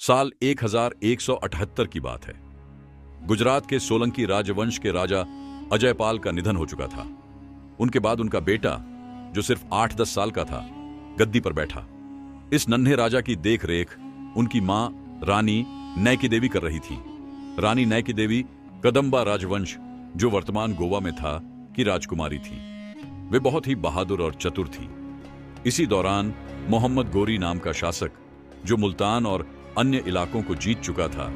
साल 1178 की बात है। गुजरात के सोलंकी राजवंश के राजा अजयपाल का निधन हो चुका था। उनके बाद उनका बेटा, जो सिर्फ 8-10 साल का था, गद्दी पर बैठा। इस नन्हे राजा की देख रेख उनकी मां रानी नैकी देवी कर रही थी। रानी नैकी देवी कदंबा राजवंश, जो वर्तमान गोवा में था, की राजकुमारी थी। वे बहुत ही बहादुर और चतुर थी। इसी दौरान मोहम्मद गोरी नाम का शासक, जो मुल्तान और अन्य इलाकों को जीत चुका था,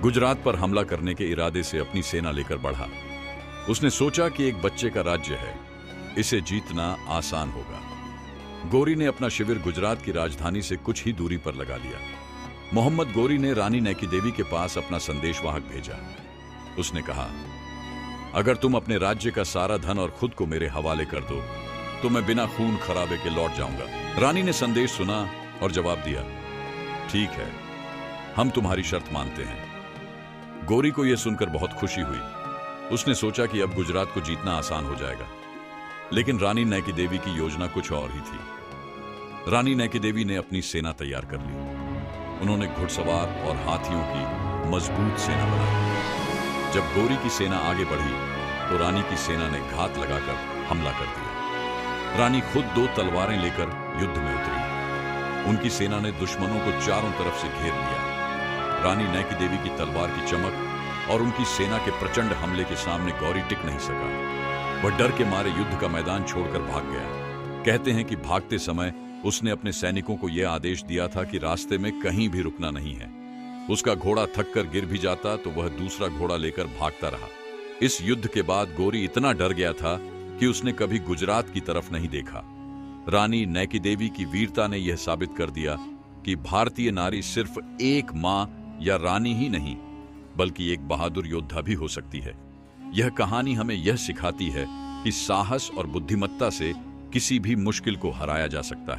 गुजरात पर हमला करने के इरादे से अपनी सेना लेकर बढ़ा। उसने सोचा कि एक बच्चे का राज्य है, इसे जीतना आसान होगा। गोरी ने अपना शिविर गुजरात की राजधानी से कुछ ही दूरी पर लगा लिया। मोहम्मद गोरी ने रानी नैकी देवी के पास अपना संदेशवाहक भेजा। उसने कहा, अगर तुम अपने राज्य का सारा धन और खुद को मेरे हवाले कर दो तो मैं बिना खून खराबे के लौट जाऊंगा। रानी ने संदेश सुना और जवाब दिया, ठीक है, हम तुम्हारी शर्त मानते हैं। गोरी को यह सुनकर बहुत खुशी हुई। उसने सोचा कि अब गुजरात को जीतना आसान हो जाएगा। लेकिन रानी नैकी देवी की योजना कुछ और ही थी। रानी नैकी देवी ने अपनी सेना तैयार कर ली। उन्होंने घुड़सवार और हाथियों की मजबूत सेना बनाई। जब गोरी की सेना आगे बढ़ी तो रानी की सेना ने घात लगाकर हमला कर दिया। रानी खुद 2 तलवारें लेकर युद्ध में उतरी। उनकी सेना ने दुश्मनों को चारों तरफ से घेर लिया। रानी नैकी देवी की तलवार की चमक और उनकी सेना के प्रचंड हमले के सामने गौरी टिक नहीं सका। वह डर के मारे युद्ध का मैदान छोड़कर भाग गया। कहते हैं कि भागते समय उसने अपने सैनिकों को यह आदेश दिया था कि रास्ते में कहीं भी रुकना नहीं है। उसका घोड़ा थक कर गिर भी जाता तो वह दूसरा घोड़ा लेकर भागता रहा। इस युद्ध के बाद गोरी इतना डर गया था कि उसने कभी गुजरात की तरफ नहीं देखा। रानी नैकी देवी की वीरता ने यह साबित कर दिया कि भारतीय नारी सिर्फ एक मां या रानी ही नहीं, बल्कि एक बहादुर योद्धा भी हो सकती है। यह कहानी हमें यह सिखाती है कि साहस और बुद्धिमत्ता से किसी भी मुश्किल को हराया जा सकता है।